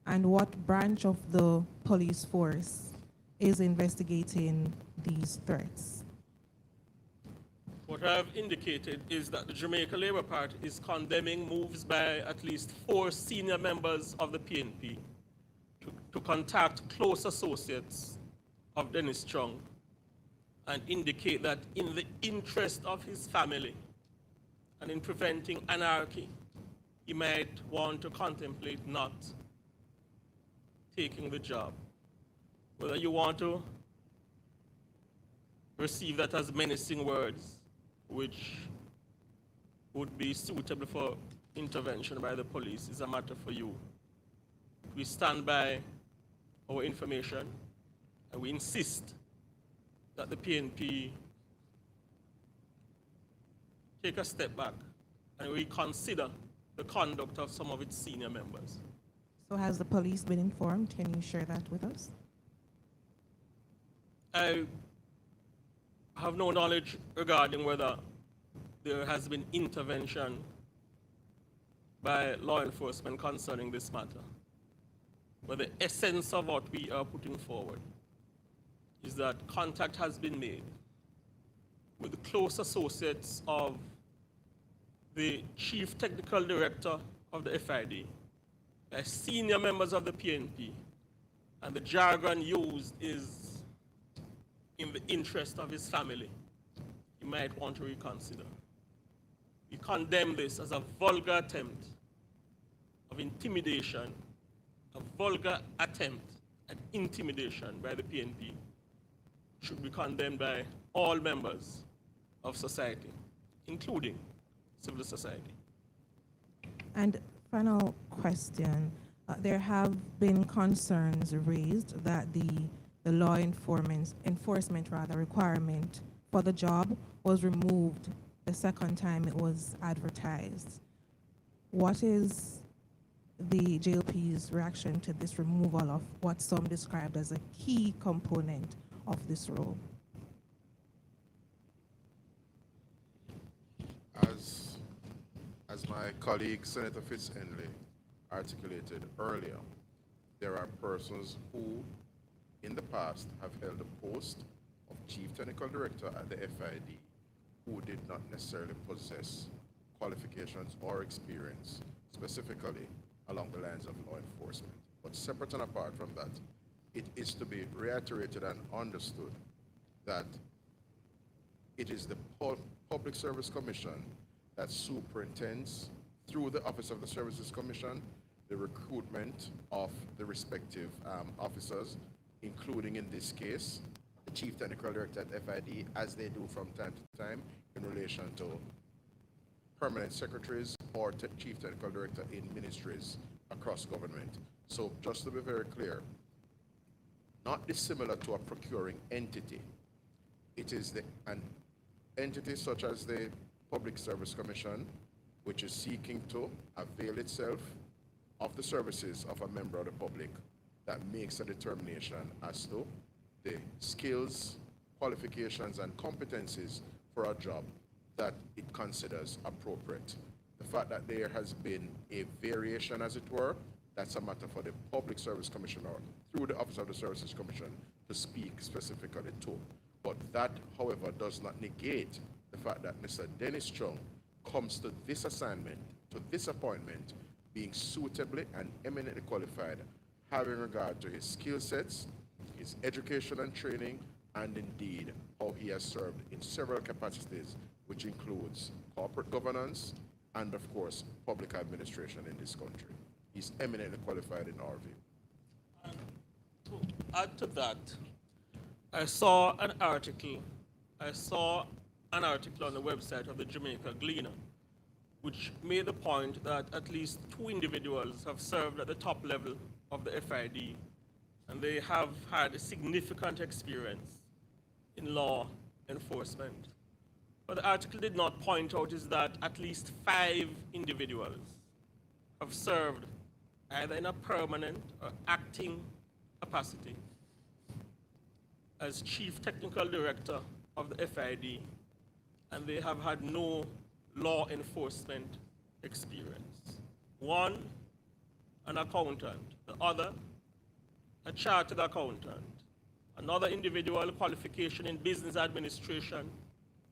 and what branch of the police force is investigating these threats? What I've indicated is that the Jamaica Labour Party is condemning moves by at least 4 senior members of the PNP to contact close associates of Dennis Strong and indicate that in the interest of his family and in preventing anarchy, he might want to contemplate not taking the job. Whether you want to receive that as menacing words, which would be suitable for intervention by the police, is a matter for you. We stand by our information, and we insist that the PNP take a step back and reconsider the conduct of some of its senior members. So has the police been informed? Can you share that with us? I have no knowledge regarding whether there has been intervention by law enforcement concerning this matter. But the essence of what we are putting forward is that contact has been made with the close associates of the Chief Technical Director of the FID, by senior members of the PNP, and the jargon used is in the interest of his family. You might want to reconsider. We condemn this as a vulgar attempt of intimidation, a vulgar attempt at intimidation by the PNP. Should be condemned by all members of society, including civil society. And final question. There have been concerns raised that the law enforcement requirement for the job was removed the second time it was advertised. What is the JLP's reaction to this removal of what some described as a key component of this role? As my colleague Senator Fitz-Henley articulated earlier, there are persons who in the past have held the post of Chief Technical Director at the FID who did not necessarily possess qualifications or experience specifically along the lines of law enforcement. But separate and apart from that, it is to be reiterated and understood that it is the Public Service Commission that superintends, through the Office of the Services Commission, the recruitment of the respective officers, including in this case, the Chief Technical Director at FID, as they do from time to time in relation to permanent secretaries or Chief Technical Director in ministries across government. So just to be very clear, not dissimilar to a procuring entity, it is an entity such as the Public Service Commission, which is seeking to avail itself of the services of a member of the public, that makes a determination as to the skills, qualifications, and competencies for a job that it considers appropriate. The fact that there has been a variation, as it were, that's a matter for the Public Service Commissioner through the Office of the Services Commission to speak specifically to. But that, however, does not negate the fact that Mr. Dennis Strong comes to this assignment, to this appointment, being suitably and eminently qualified, having regard to his skill sets, his education and training, and indeed how he has served in several capacities, which includes corporate governance and, of course, public administration in this country. He's eminently qualified in our view. And to add to that, I saw an article on the website of the Jamaica Gleaner, which made the point that at least 2 individuals have served at the top level of the FID, and they have had a significant experience in law enforcement. What the article did not point out is that at least 5 individuals have served either in a permanent or acting capacity as Chief Technical Director of the FID, and they have had no law enforcement experience. One, an accountant, the other, a chartered accountant, another individual qualification in business administration,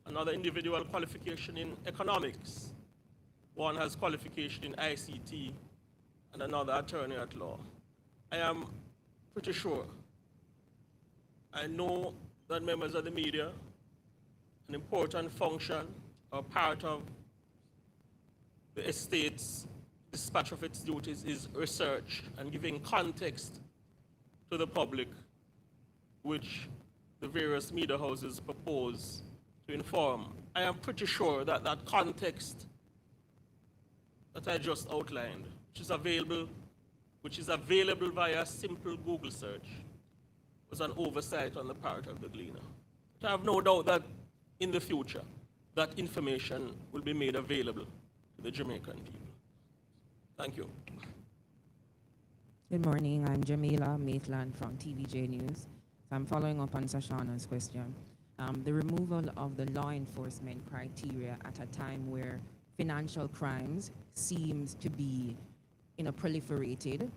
another individual qualification in economics. One has qualification in ICT, and another attorney at law. I am pretty sure, I know that members of the media, an important function or part of the estate's dispatch of its duties is research and giving context to the public, which the various media houses propose to inform. I am pretty sure that that context that I just outlined, which is available via simple Google search, was an oversight on the part of the Gleaner. But I have no doubt that in the future, that information will be made available to the Jamaican people. Thank you. Good morning. I'm Jamila Maitland from TVJ News. So I'm following up on Sashana's question. The removal of the law enforcement criteria at a time where financial crimes seems to be proliferated,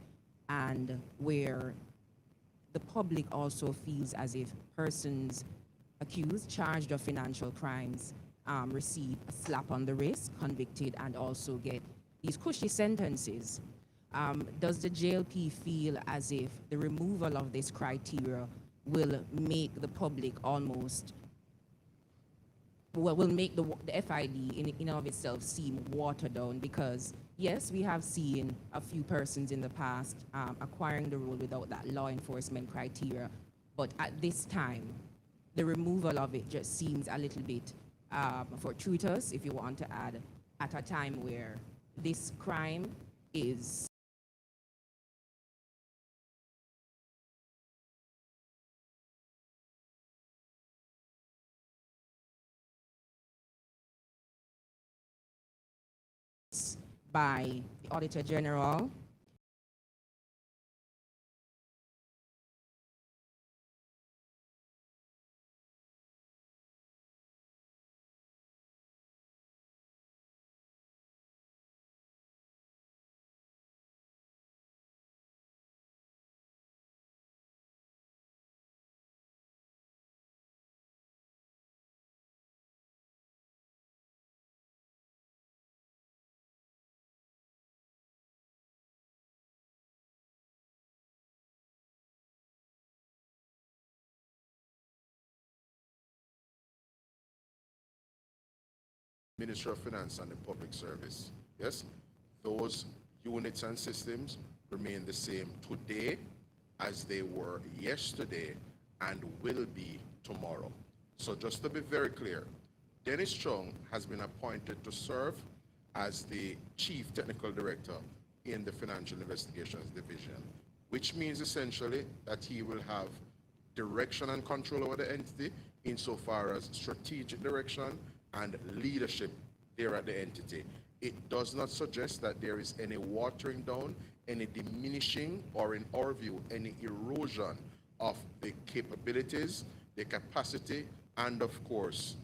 and where the public also feels as if persons accused, charged of financial crimes receive a slap on the wrist, convicted, and also get these cushy sentences. Does the JLP feel as if the removal of this criteria will make the public almost, will make the FID in and of itself seem watered down? Because yes, we have seen a few persons in the past acquiring the role without that law enforcement criteria, but at this time, the removal of it just seems a little bit fortuitous, if you want to add, at a time where this crime is by the Auditor General. Ministry of Finance and the Public Service. Yes, those units and systems remain the same today as they were yesterday and will be tomorrow. So just to be very clear, Dennis Chung has been appointed to serve as the Chief Technical Director in the Financial Investigations Division, which means essentially that he will have direction and control over the entity insofar as strategic direction and leadership there at the entity. It does not suggest that there is any watering down, any diminishing, or in our view, any erosion of the capabilities, the capacity, and of course,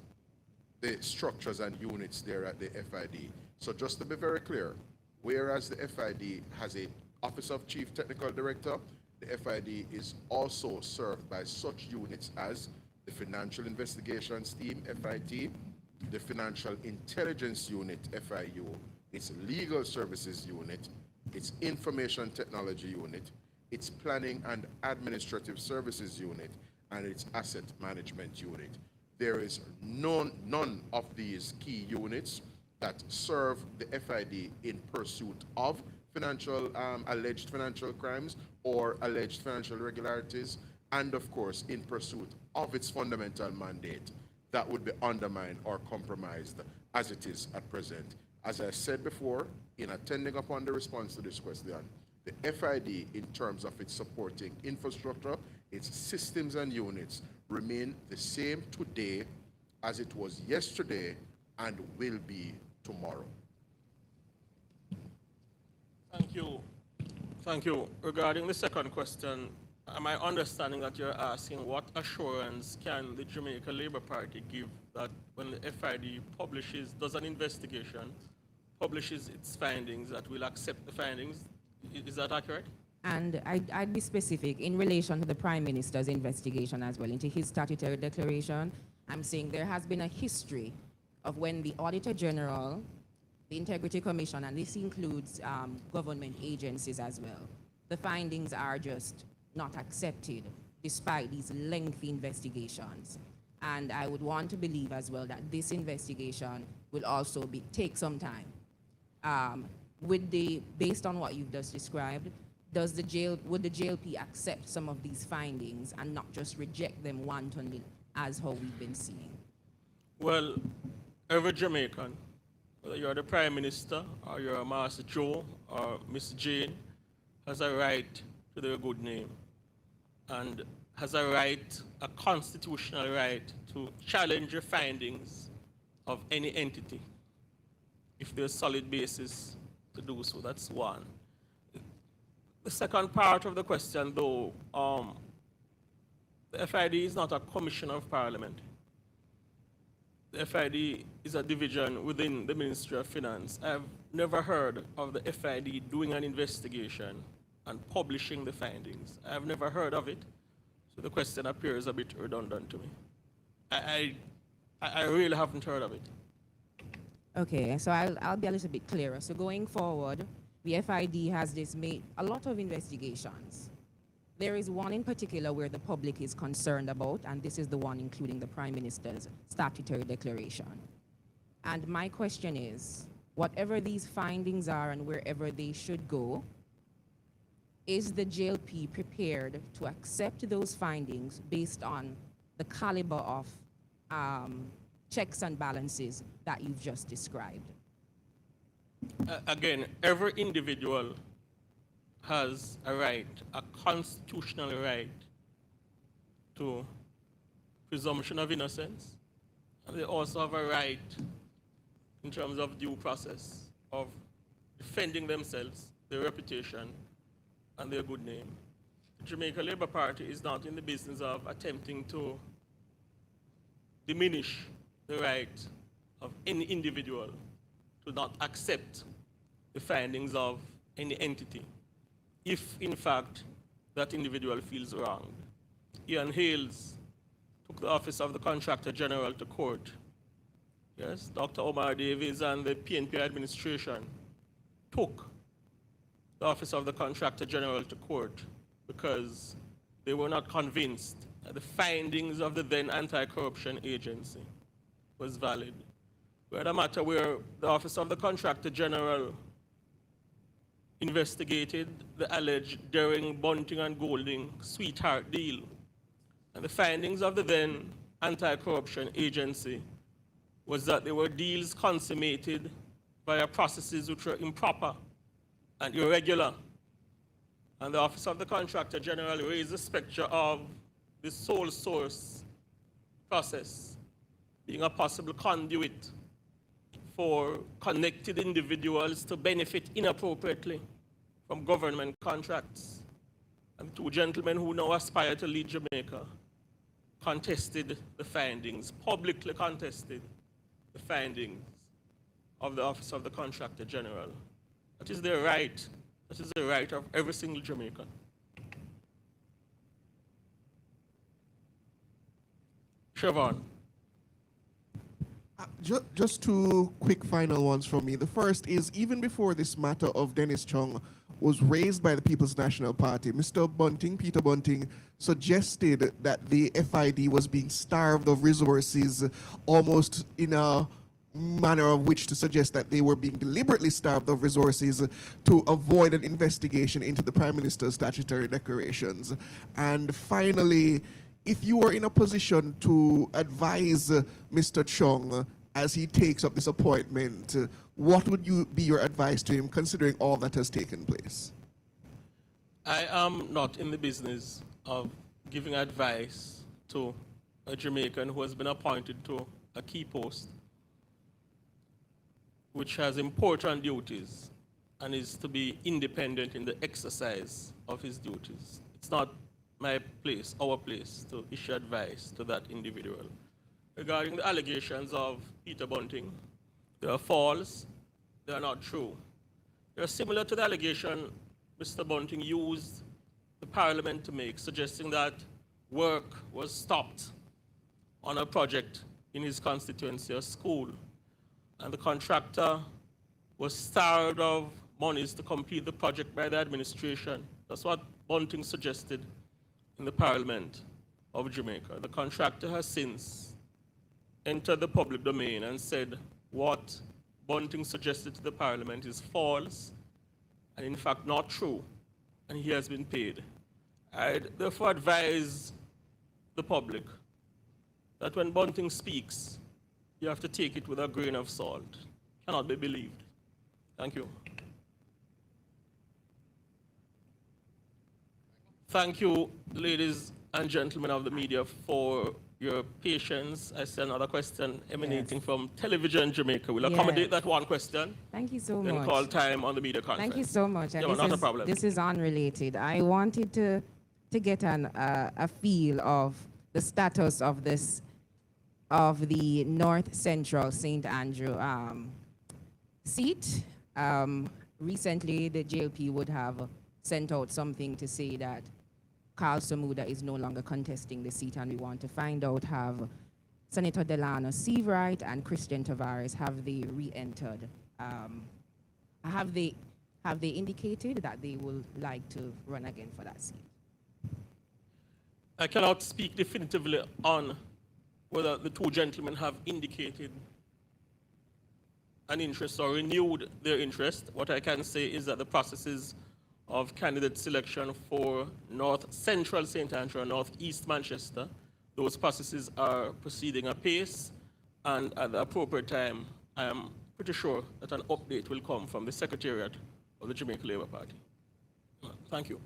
the structures and units there at the FID. So just to be very clear, whereas the FID has an Office of Chief Technical Director, the FID is also served by such units as the Financial Investigations Team, FIT, the Financial Intelligence Unit, FIU, its Legal Services Unit, its Information Technology Unit, its Planning and Administrative Services Unit, and its Asset Management Unit. There is none of these key units that serve the FID in pursuit of alleged financial crimes or alleged financial irregularities, and of course in pursuit of its fundamental mandate that would be undermined or compromised as it is at present. As I said before, in attending upon the response to this question, the FID, in terms of its supporting infrastructure, its systems and units, remain the same today as it was yesterday and will be tomorrow. Thank you. Thank you. Regarding the second question, am I understanding that you're asking what assurance can the Jamaica Labour Party give that when the FID does an investigation, publishes its findings, that we'll accept the findings? Is that accurate? And I'd be specific in relation to the Prime Minister's investigation as well, into his statutory declaration. I'm saying there has been a history of when the Auditor General, the Integrity Commission, and this includes government agencies as well, the findings are just not accepted despite these lengthy investigations. And I would want to believe as well that this investigation will also take some time. Based on what you've just described, would the JLP accept some of these findings and not just reject them wantonly as how we've been seeing? Well, every Jamaican, whether you're the Prime Minister or you're Master Joe or Miss Jane, has a right to their good name and has a constitutional right to challenge the findings of any entity if there's solid basis to do so. That's one. The second part of the question, though, the FID is not a commission of parliament. The FID is a division within the Ministry of Finance. I've never heard of the FID doing an investigation and publishing the findings. I've never heard of it, so the question appears a bit redundant to me. I really haven't heard of it. Okay, so I'll be a little bit clearer. So going forward, the FID has made a lot of investigations. There is one in particular where the public is concerned about, and this is the one including the Prime Minister's statutory declaration. And my question is, whatever these findings are and wherever they should go, is the JLP prepared to accept those findings based on the caliber of checks and balances that you've just described? Again, every individual has a right, a constitutional right, to presumption of innocence. And they also have a right in terms of due process of defending themselves, their reputation, and their good name. The Jamaica Labour Party is not in the business of attempting to diminish the right of any individual to not accept the findings of any entity, if in fact that individual feels wronged. Ian Hales took the office of the Contractor General to court. Yes, Dr. Omar Davies and the PNP administration took the office of the Contractor General to court because they were not convinced that the findings of the then anti-corruption agency was valid. We had a matter where the office of the Contractor General investigated the alleged Daring, Bunting, and Golding sweetheart deal. And the findings of the then anti-corruption agency was that there were deals consummated via processes which were improper and irregular. And the Office of the Contractor General raised the spectre of the sole source process being a possible conduit for connected individuals to benefit inappropriately from government contracts. And two gentlemen who now aspire to lead Jamaica contested the findings, publicly contested the findings of the Office of the Contractor General. That is their right. That is the right of every single Jamaican. Siobhan. Just two quick final ones from me. The first is, even before this matter of Dennis Chong was raised by the People's National Party, Mr. Bunting, Peter Bunting, suggested that the FID was being starved of resources, almost in a manner of which to suggest that they were being deliberately starved of resources to avoid an investigation into the Prime Minister's statutory declarations. And finally, if you were in a position to advise Mr. Chong as he takes up this appointment, what would be your advice to him, considering all that has taken place? I am not in the business of giving advice to a Jamaican who has been appointed to a key post, which has important duties and is to be independent in the exercise of his duties. It's not my place, our place, to issue advice to that individual. Regarding the allegations of Peter Bunting, they are false, they are not true. They are similar to the allegation Mr. Bunting used the Parliament to make, suggesting that work was stopped on a project in his constituency, a school, and the contractor was starved of monies to complete the project by the administration. That's what Bunting suggested in the Parliament of Jamaica. The contractor has since entered the public domain and said what Bunting suggested to the Parliament is false and in fact not true, and he has been paid. I therefore advise the public that when Bunting speaks, you have to take it with a grain of salt. Cannot be believed. Thank you. Thank you, ladies and gentlemen of the media, for your patience. I see another question emanating from Television Jamaica. We'll accommodate that one question. Thank you so then much. Call time on the media conference. Thank you so much. And Yeah, not a problem. This is unrelated. I wanted to get a feel of the status of this, of the North Central St. Andrew seat. Recently, the JLP would have sent out something to say that Carl Samuda is no longer contesting the seat, and we want to find out have Senator Delano Seabright and Christian Tavares, have they re-entered? Have they indicated that they will like to run again for that seat? I cannot speak definitively on whether the two gentlemen have indicated an interest or renewed their interest. What I can say is that the processes of candidate selection for North Central St. Andrew and North East Manchester, those processes are proceeding apace, and at the appropriate time, I am pretty sure that an update will come from the Secretariat of the Jamaica Labour Party. Thank you.